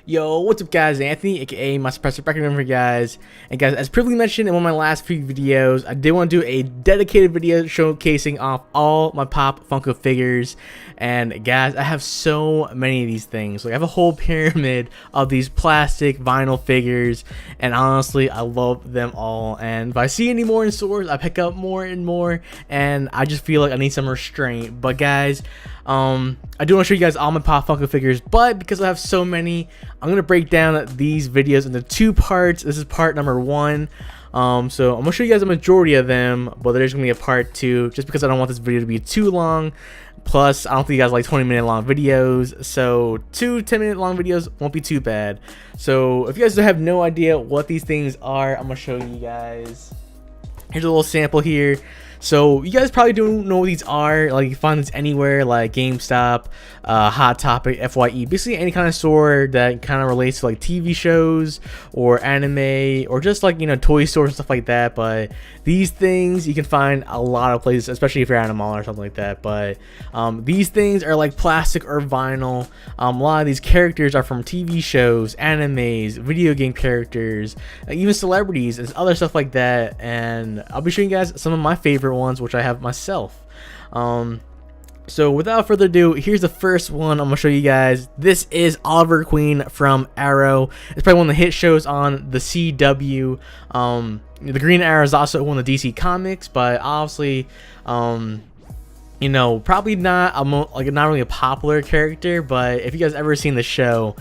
Yo, what's up guys, Anthony, aka MySuppressor, back again for you guys. And guys, as previously mentioned in one of my last few videos, I did want to do a dedicated video showcasing off all my Pop Funko figures. And guys, I have so many of these things. Like, I have a whole pyramid of these plastic vinyl figures, and honestly, I love them all. And if I see any more in stores, I pick up more and more, and I just feel like I need some restraint. But guys, I do want to show you guys all my Pop Funko figures, but because I have so many, I'm going to break down these videos into two parts. This is part number one. So I'm going to show you guys a majority of them, but there's going to be a part two, just because I don't want this video to be too long. Plus, I don't think you guys like 20-minute long videos, so 2 10-minute long videos won't be too bad. So if you guys have no idea what these things are, I'm going to show you guys. Here's a little sample here. So you guys probably don't know what these are. Like, you find these anywhere, like GameStop, Hot Topic, FYE, basically any kind of store that kind of relates to like TV shows or anime or just like, you know, toy stores and stuff like that. But these things you can find a lot of places, especially if you're at a mall or something like that. But these things are like plastic or vinyl. A lot of these characters are from TV shows, animes, video game characters, even celebrities and other stuff like that. And I'll be showing you guys some of my favorite ones, which I have myself. So without further ado, here's the first one I'm gonna show you guys. This is Oliver Queen from Arrow. It's probably one of the hit shows on the CW. The Green Arrow is also one of the DC comics, but obviously, you know, probably not not really a popular character. But if you guys ever seen the show,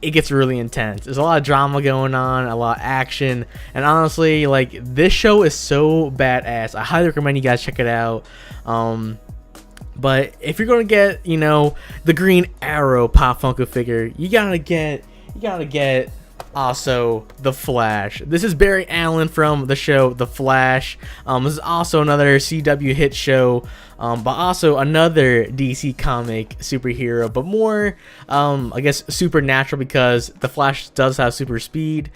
it gets really intense. There's a lot of drama going on, a lot of action, and honestly, like, this show is so badass. I highly recommend you guys check it out. But if you're gonna get, you know, the Green Arrow Pop Funko figure, you gotta get also the Flash. This is Barry Allen from the show The Flash. This is also another CW hit show, but also another DC comic superhero, but more I guess supernatural, because the Flash does have super speed,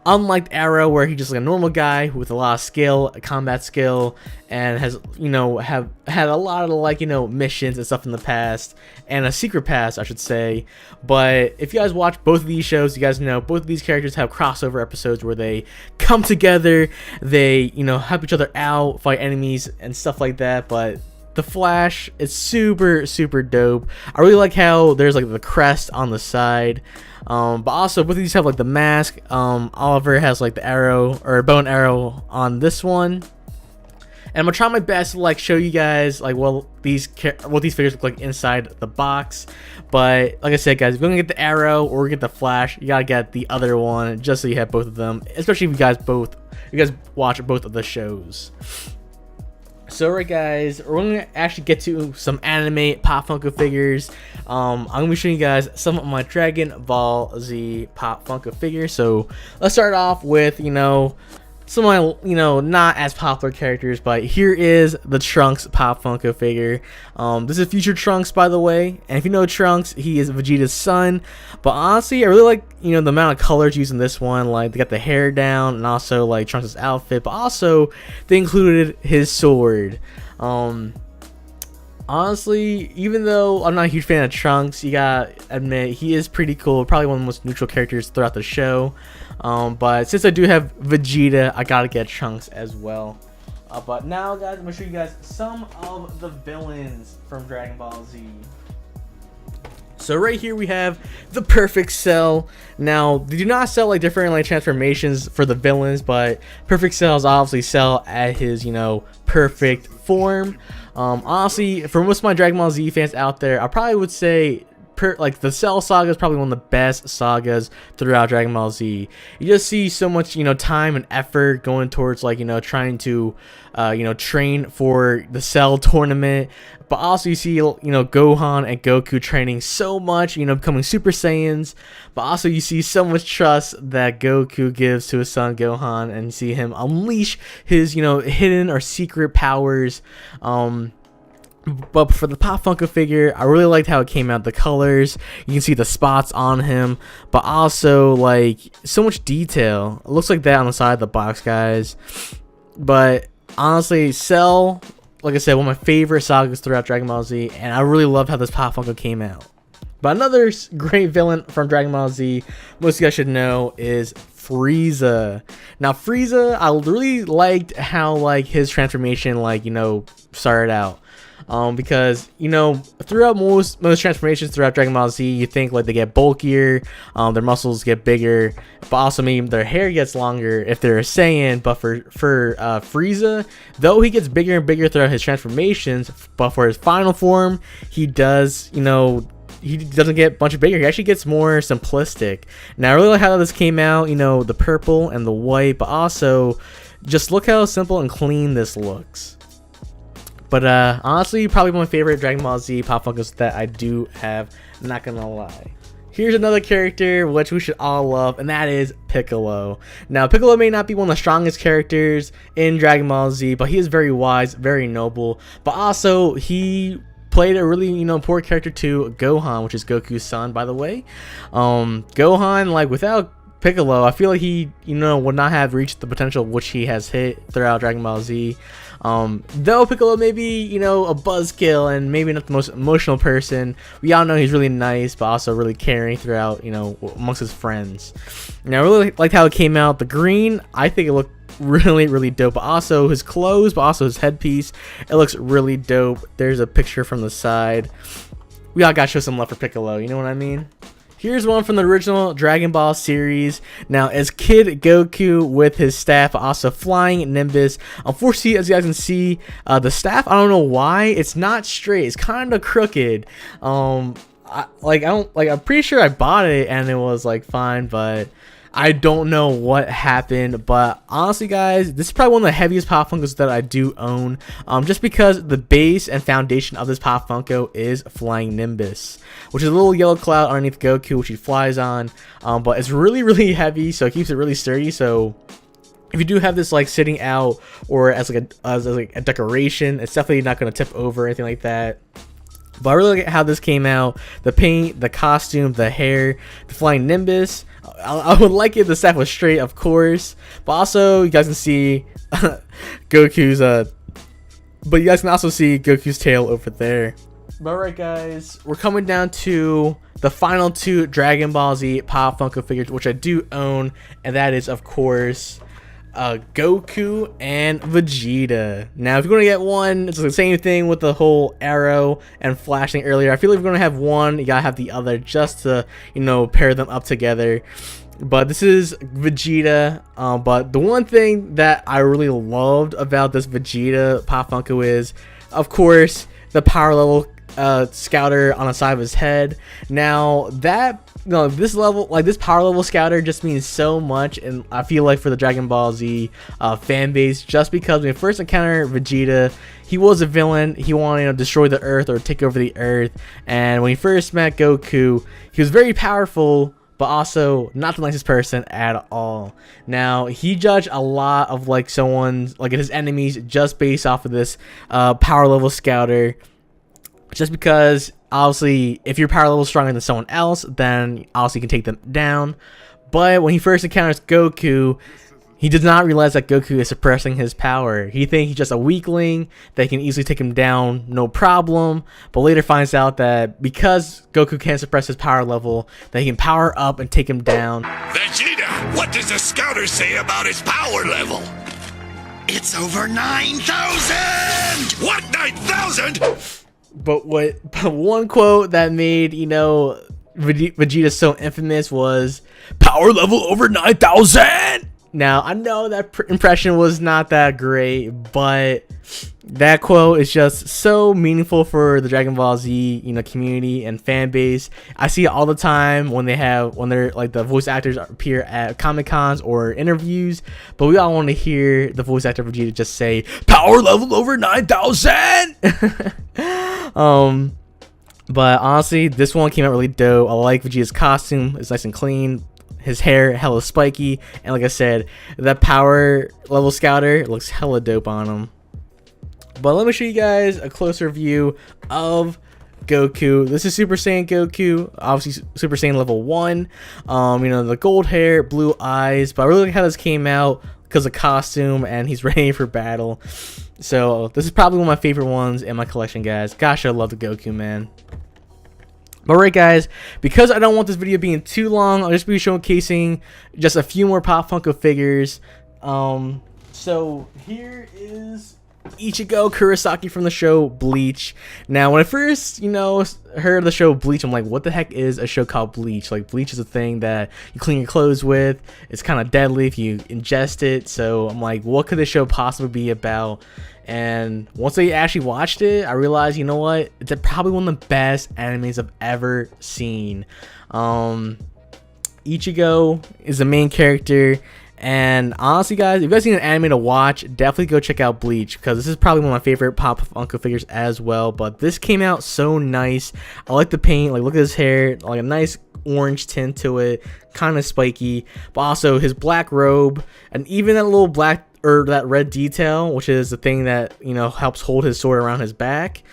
unlike Arrow, where he's just like a normal guy with a lot of skill, combat skill, and has, you know, have had a lot of, like, you know, missions and stuff in the past, and a secret past, I should say. But if you guys watch both of these shows, you guys know both of these characters have crossover episodes where they come together, they, you know, help each other out, fight enemies and stuff like that. But the Flash is super dope. I really like how there's like the crest on the side, but also both of these have like the mask. Oliver has like the arrow or bow and arrow on this one. And I'm gonna try my best to like show you guys like what these figures look like inside the box. But like I said, guys, if you're gonna get the Arrow or get the Flash, you gotta get the other one just so you have both of them. Especially if you guys watch both of the shows. So right, guys, we're gonna actually get to some anime Pop Funko figures. I'm gonna be showing you guys some of my Dragon Ball Z Pop Funko figures. So let's start off with, you know, some of my, you know, not as popular characters, but here is the Trunks Pop Funko figure. This is future Trunks, by the way, and if you know Trunks, he is Vegeta's son. But honestly, I really like, you know, the amount of colors used in this one. Like, they got the hair down, and also like Trunks' outfit, but also they included his sword. Honestly, even though I'm not a huge fan of Trunks, you gotta admit he is pretty cool. Probably one of the most neutral characters throughout the show. But since I do have Vegeta, I gotta get Trunks as well. But now, guys, I'm gonna show you guys some of the villains from Dragon Ball Z. So right here we have the Perfect Cell. Now, they do not sell like different like transformations for the villains, but Perfect Cell is obviously Cell at his, you know, perfect form. Honestly, for most of my Dragon Ball Z fans out there, I probably would say like the Cell saga is probably one of the best sagas throughout Dragon Ball Z. You just see so much, you know, time and effort going towards, like, you know, trying to you know, train for the Cell tournament, but also you see, you know, Gohan and Goku training so much, you know, becoming Super Saiyans. But also you see so much trust that Goku gives to his son Gohan, and you see him unleash his, you know, hidden or secret powers. But for the Pop Funko figure, I really liked how it came out. The colors, you can see the spots on him, but also like so much detail. It looks like that on the side of the box, guys. But honestly, Cell, like I said, one of my favorite sagas throughout Dragon Ball Z, and I really love how this Pop Funko came out. But another great villain from Dragon Ball Z, most of you guys should know, is Frieza. Now Frieza, I really liked how like his transformation like, you know, started out. Because, you know, throughout most transformations throughout Dragon Ball Z, you think like they get bulkier, their muscles get bigger, but also maybe their hair gets longer if they're a Saiyan. But for Frieza, though he gets bigger and bigger throughout his transformations, but for his final form, he does, you know, he doesn't get a bunch bigger. He actually gets more simplistic. Now I really like how this came out, you know, the purple and the white, but also just look how simple and clean this looks. But honestly, probably one of my favorite Dragon Ball Z Pop Funkos that I do have, not gonna lie. Here's another character which we should all love, and that is Piccolo. Now, Piccolo may not be one of the strongest characters in Dragon Ball Z, but he is very wise, very noble, but also he played a really, you know, important character to Gohan, which is Goku's son, by the way. Gohan, like, without Piccolo, I feel like he, you know, would not have reached the potential which he has hit throughout Dragon Ball Z. Though Piccolo may be, you know, a buzzkill and maybe not the most emotional person, we all know he's really nice, but also really caring throughout, you know, amongst his friends. Now, I really liked how it came out. The green, I think it looked really dope, but also his clothes, but also his headpiece, it looks really dope. There's a picture from the side. We all gotta show some love for Piccolo, you know what I mean? Here's one from the original Dragon Ball series. Now, as Kid Goku with his staff, also flying Nimbus. Unfortunately, as you guys can see, the staff, I don't know why, it's not straight. It's kind of crooked. I'm pretty sure I bought it and it was like fine, but I don't know what happened. But honestly, guys, this is probably one of the heaviest Pop Funkos that I do own, just because the base and foundation of this Pop Funko is Flying Nimbus, which is a little yellow cloud underneath Goku, which he flies on. But it's really heavy, so it keeps it really sturdy. So if you do have this like sitting out or as like a decoration, it's definitely not going to tip over or anything like that. But I really like how this came out. The paint, the costume, the hair, the flying Nimbus. I would like it if the staff was straight, of course. But also, you guys can see Goku's but you guys can also see Goku's tail over there. But alright, guys, we're coming down to the final two Dragon Ball Z Pop Funko figures, which I do own, and that is, of course, Goku and Vegeta. Now, if you're gonna get one, it's the same thing with the whole arrow and flashing earlier. I feel like if you're gonna have one, you gotta have the other just to, you know, pair them up together. But this is Vegeta. But the one thing that I really loved about this Vegeta Pop Funko is, of course, the power level scouter on the side of his head. Now that, no, this level, like this power level scouter just means so much, and I feel like for the Dragon Ball Z fan base, just because when we first encountered Vegeta, he was a villain. He wanted to destroy the Earth or take over the Earth, and when he first met Goku, he was very powerful, but also not the nicest person at all. Now, he judged a lot of like someone's, like his enemies, just based off of this power level scouter. Just because, obviously, if your power level is stronger than someone else, then obviously you can take them down. But when he first encounters Goku, he does not realize that Goku is suppressing his power. He thinks he's just a weakling that can easily take him down, no problem. But later finds out that because Goku can't suppress his power level, that he can power up and take him down. Vegeta, what does the scouter say about his power level? It's over 9,000! What, 9,000? But one quote that made, you know, Vegeta so infamous was, "Power level over 9,000!" Now, I know that impression was not that great, but that quote is just so meaningful for the Dragon Ball Z, you know, community and fan base. I see it all the time when they're like the voice actors appear at Comic-Cons or interviews, but we all want to hear the voice actor Vegeta just say, "Power level over 9,000!" But honestly, this one came out really dope. I like Vegeta's costume. It's nice and clean. His hair hella spiky, and like I said, that power level scouter looks hella dope on him. But let me show you guys a closer view of Goku. This is Super Saiyan Goku, obviously Super Saiyan level 1. You know, the gold hair, blue eyes, but I really like how this came out because of costume, and he's ready for battle. So this is probably one of my favorite ones in my collection, guys. Gosh, I love the Goku, man. But alright guys, because I don't want this video being too long, I'll just be showcasing just a few more Pop Funko figures. So here is Ichigo Kurosaki from the show Bleach. Now when I first, heard of the show Bleach, I'm like, what the heck is a show called Bleach? Like, Bleach is a thing that you clean your clothes with. It's kind of deadly if you ingest it. So I'm like, what could this show possibly be about? And once I actually watched it, I realized, you know what? It's probably one of the best animes I've ever seen. Ichigo is the main character. And honestly, guys, if you guys need an anime to watch, definitely go check out Bleach, because this is probably one of my favorite Pop Funko figures as well. But this came out so nice. I like the paint. Like, look at his hair, like a nice orange tint to it, kind of spiky. But also his black robe, and even that little black or that red detail, which is the thing that helps hold his sword around his back.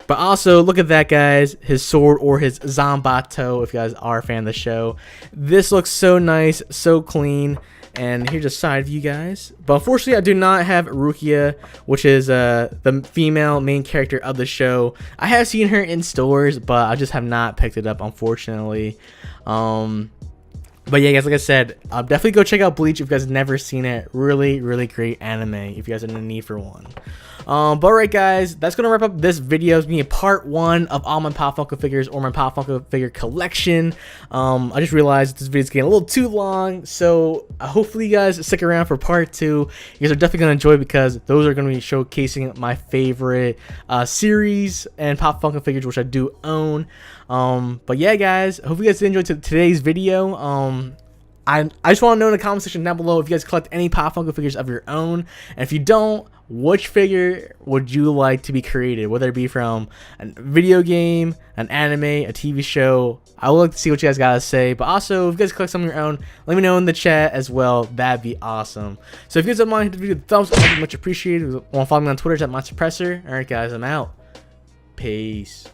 But also, look at that, guys, his sword, or his Zanbato, if you guys are a fan of the show. This looks so nice, so clean. And here's a side view, guys. But unfortunately, I do not have Rukia, which is the female main character of the show. I have seen her in stores, but I just have not picked it up, unfortunately. But yeah, guys, like I said, definitely go check out Bleach if you guys have never seen it. Really, really great anime if you guys are in the need for one. But alright, guys, that's gonna wrap up this video. It's being part 1 of all my Pop Funko figures, or my Pop Funko figure collection. I just realized this video's getting a little too long, so hopefully you guys stick around for part 2. You guys are definitely gonna enjoy, because those are gonna be showcasing my favorite series and Pop Funko figures, which I do own. But yeah, guys, I hope you guys enjoyed today's video. I just want to know in the comment section down below if you guys collect any Pop Funko figures of your own, and if you don't, which figure would you like to be created, whether it be from a video game, an anime, a TV show. I would like to see what you guys gotta say. But also, if you guys collect some of your own, let me know in the chat as well. That'd be awesome. So if you guys don't mind, hit the video with a thumbs up, much appreciated. Want to follow me on Twitter at MySuppressor. Alright guys, I'm out. Peace.